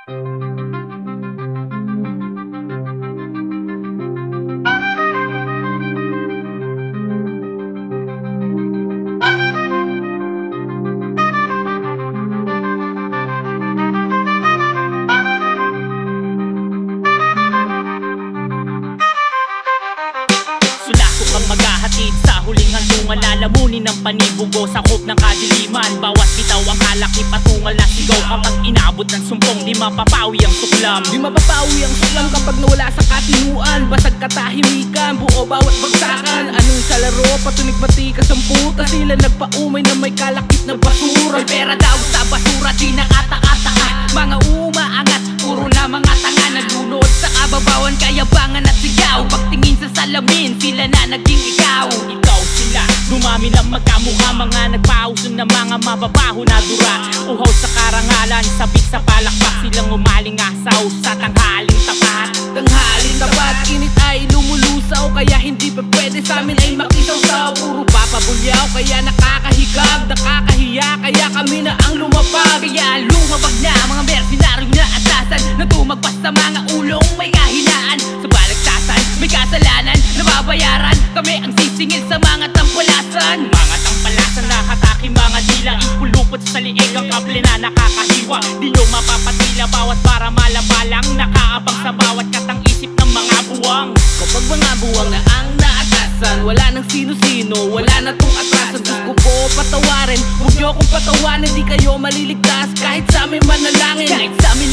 Kang maghahatid sa huling handungan, lalamunin ng panibugo sa kop ng kadiliman. Bawat bitaw ang kalaki patungal na sigaw. Kapag inabot ng sumpong, di mapapawi ang suklam. Di mapapawi ang suklam kapag nawala sa katinuan. Basag katahimikan, buo bawat bagsakan. Anong sa laro, patunig matikas ang puta. Sila nagpaumay na may kalakip na basura. May pera daw sa basura, di nakataka-taka. Mga umaangat, puro na mga tanga. Naglunod sa kababawan, kayabangan at sigaw. Pagtingin sa salamin, sila na naging ikaw. Ikaw sila, dumami lang magkamukha. Mga nagpauson na mga mababaho na dura. Uhaw sa karangalan, sabik sa palakpak. Silang umaling asaw sa tanghaling tapat. Tanghaling tapat, init ay lumulusaw. Kaya hindi pa pwede sa amin ay makisaw-saw. Puro papabulyaw, kaya nakakahigab. Nakakahiya, kaya kami na ang lumapag. Kaya lumabag na mga mercenaryo na atasan, na tumagpas sa mga ulong may kahinaan. Sa balagtasan, may kasalanan, nababayaran. Kami ang sisingil sa mga tampalasan. Mga tampalasan na hatake mga dila. Ipulupot sa liig ang kable na nakakahiwa. Di nyo mapapatila bawat para malabalang. Nakaabang sa bawat katang isip ng mga buwang. Kapag mga buwang na ang naatasan, wala nang sino-sino, wala na tong atrasan. Diyos ko po patawarin, huwag nyo akong patawanin. Di kayo maliligtas kahit sa amin manalangin. Kahit sa amin